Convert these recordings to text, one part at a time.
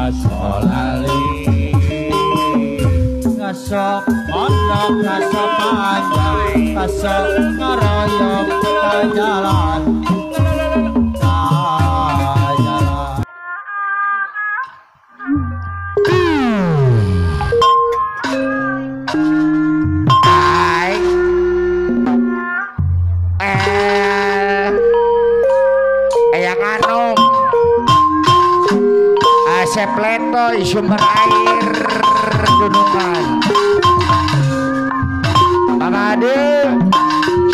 Asolali ngasok pondok ngasok panjang ngasok ngaroyok ke jalan Sepleto sumber air gunungan Mangade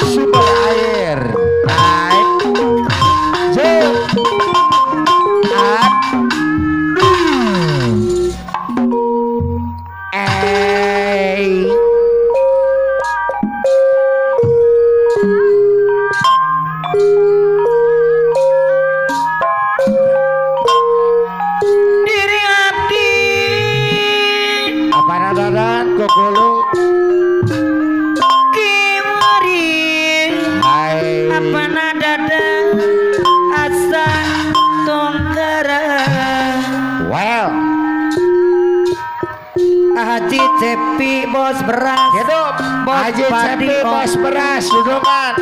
sumber air naik Haji Cepi bos beras hidup Haji Cepi bos beras dudungan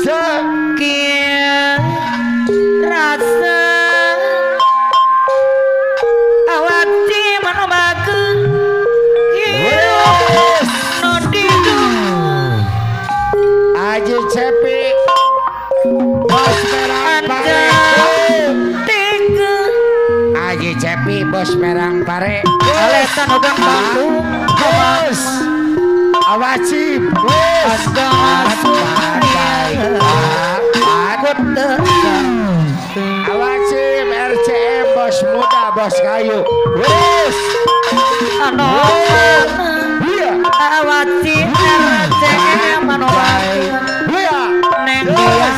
sekian rasa awati manobakeun hidup nodidu Haji Cepi bos merang pare Haji Cepi bos merang pare Alesan udah Bandung bos awasi bos awasi RCM bos muda bos kayu bos awasi RCM neng dia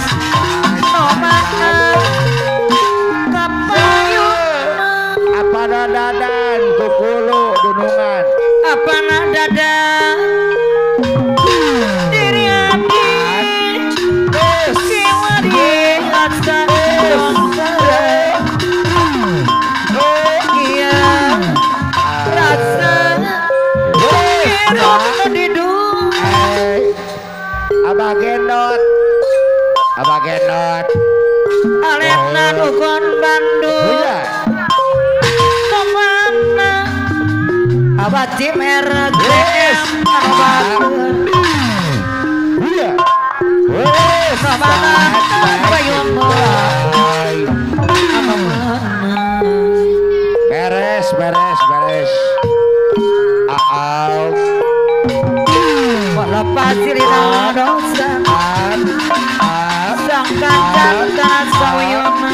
apa dadan kukulu dunungan apa dadan diri hati kiwari asa iya rasa hidup didu abah gendot alena ukon Bandung abah tim RGM beres lepas diri dosa sang kacang dan sawyona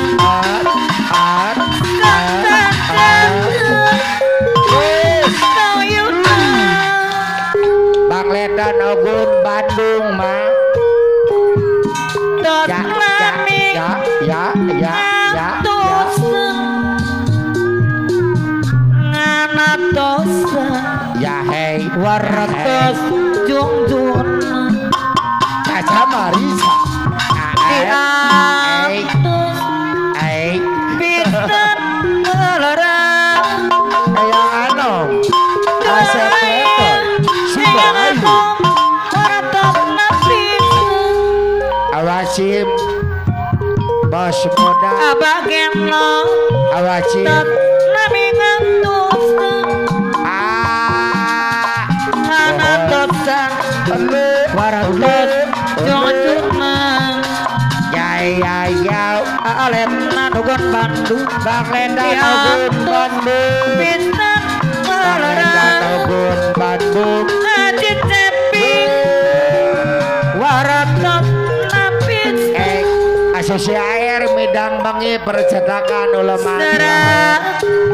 Bang Ledan Ogun Bandung mah ya ya hei waratos jungjun Caca Marisa pisan ngelarang kayak anom asep leton sumber ayu awasim bos muda abageno awasim nami ngantus nganatosan waratos jungjun ya alet nanugon Bandung Bang Ledan Ogun Bandung pisan Bang Ledan Ogun Bandung Haji Cepi waratos napis asosiasi air midang bengi percetakan ulama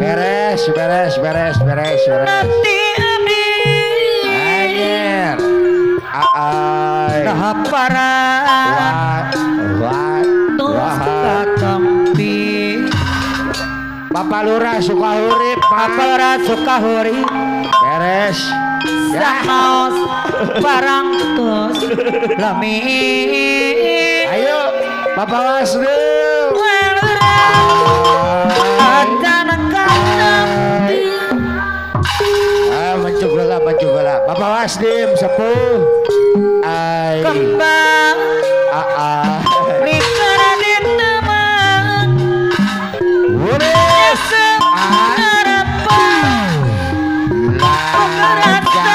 beres nanti abdi anjir para katampi Bapak Lurah Sukahurip Bapak Lurah Sukahurip beres sanos barang tos lami ayo Bapak Wasdu maju lah. Bapak Wasdim sepuh. Ai. Kembang liker di teman Wuris. harapan merasa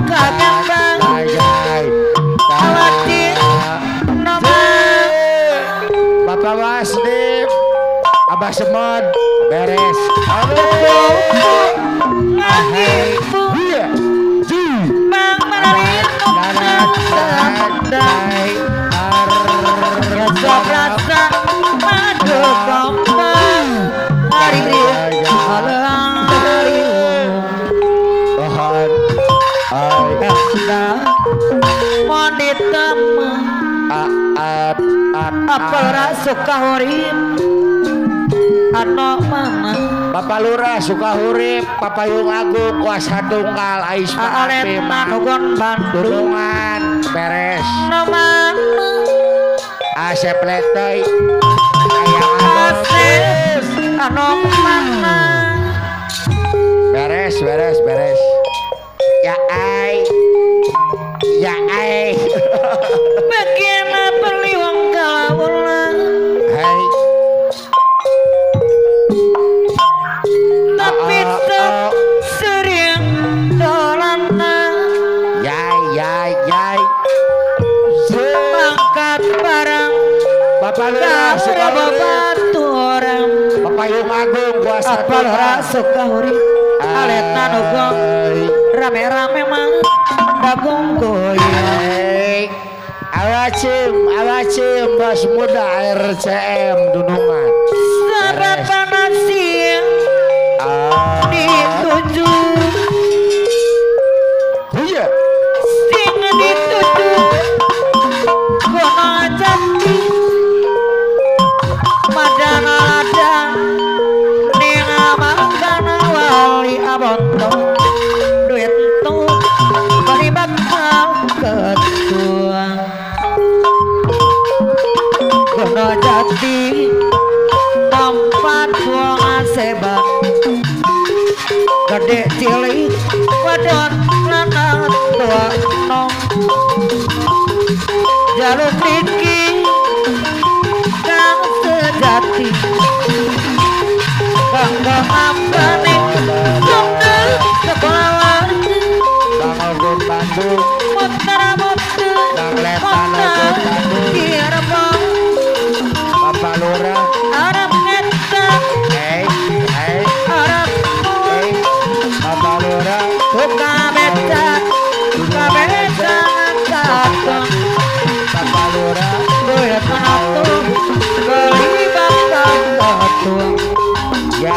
kagembang khawatir nama Bapak Wasdim Abah Semon beres. ngahibu Iya. bang menarik rasa madu kembang hari mohon ditemen apa rasa kahurip ano mana Bapak Lurah Sukahurip Papayung Agung Kuasa Tunggal Ais alet manugon Bandung Dunungan beres. nama Asep Letoi Ayang Asep ano mana beres. Ya ai bagaimana perliwang kalaulah hai tapi sering dolana yai mangkat barang Bapak Lurah Bapak Sukahurip baturang Papayung Agung Kuasa apa rasa kahuri alet nanugong rame-rame mang dagung goyang Awacim bos muda RCM Dunungan sabapa nasi dituju iya sing dituju gunung jati madana ladang ning mangkana wali abontong duit tuh bari bakal ketua gunung jati tempat buang asebang gede cilik wadon lanang tua nong jalur tinggi kang sejati kang ngambane sumber kepulauan Bangun Bandung muter-muter Kang Lepan Ogun Bandung kirembong Bapak Lurah arep ngetang Bapak Lurah buka beca ngangkatong Bapak Lurah duit menatung beli bakal ketung ya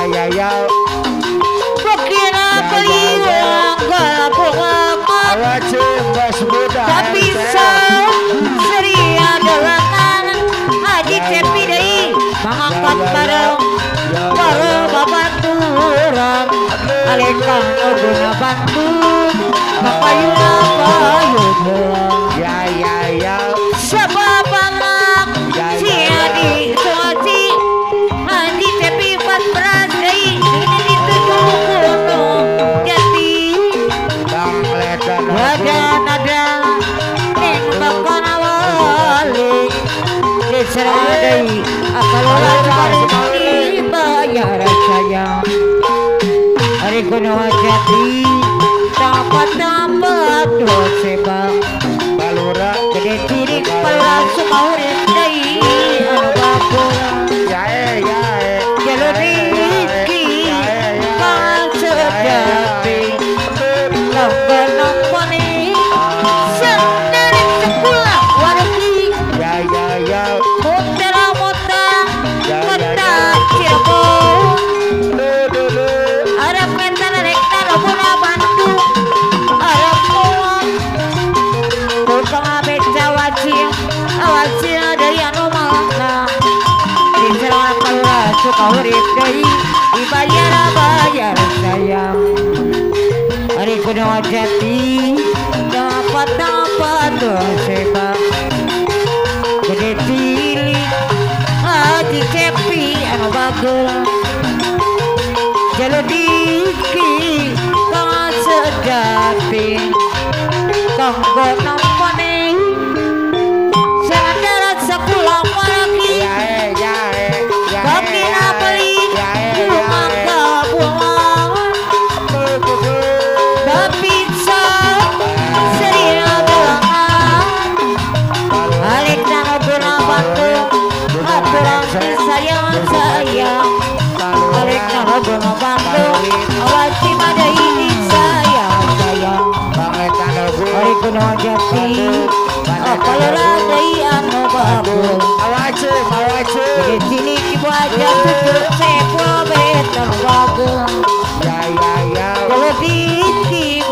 Bukina beliwang gabung-gabung Awacim bos muda tak bisa seria dolangan Haji Cepi deui mangangkat bareng bapak turang alekang guna Bandung papayuna payung ya siapa bangak siadi soci Haji Cepi 14 deui ini dituju gunung jati Bang Ledan wadah nada ning bakal wali diserah deui apalola dibayar sayang hari gunung jati dapat doseba Bapak Lurah gede cirik pelas Sukahurip deui anu bapura jalur rezeki kang sejati nongko-nongkoni sendiri sekolah wargi muter-muter kota Cirebon arep ngenten rekna lobona Bandung arep muang tukang beca wajib deui anu mana diserang pala Sukahurip deui dibayar sayang hari gunung jati dapat doseba gede cilik Haji Cepi anu bagel jalur diki kang sejati kanggo nampane sadara sakula maragi kami napali mangga pulang bapitsa serina doangan alik nano guna Bandung aturan sayang sayang alik nano guna Bandung awasi mada ini sayang sayang hari kuno jati kalau radai anu babul di sini ibu aja tutup sepo beton bagel kalau ditim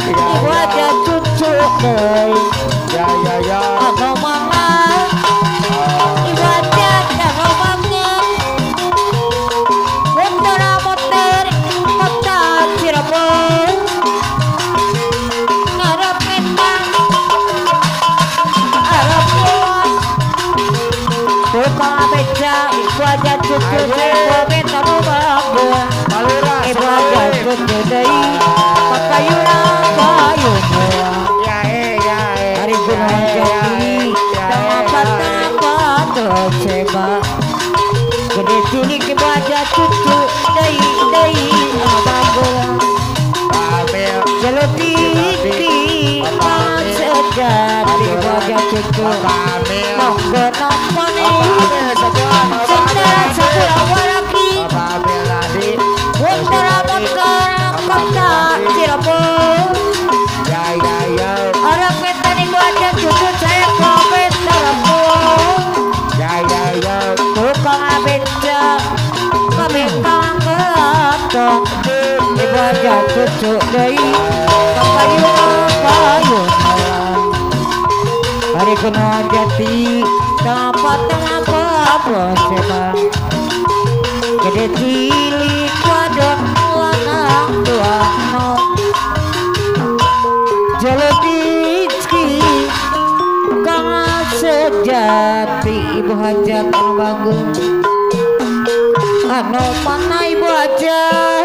ibu aja tutup deh anu mana ibu aja anu mana motor kota Cirebon ngarep mentang arep pulang tukang beca ibu aja tutup sepo beton bagel ibu aja tutup deh papayuran payung hari gunung jati tanpa terceba gede sini ibu aja tutup deh bagel jeloti kan sejati ibu aja tutup monggo nampane sendara sakula waraki Wondara motor kota Cirebon orang metan ibu aja tutup saya kopet telepon tukang abeja kami kangketong ibu aja tutup dari payung hari kuno jati tempat apa sebang gede cilik wadon lanang duano jelodiki kang sejati ibu hajat anu bagus anu mana ibu hajat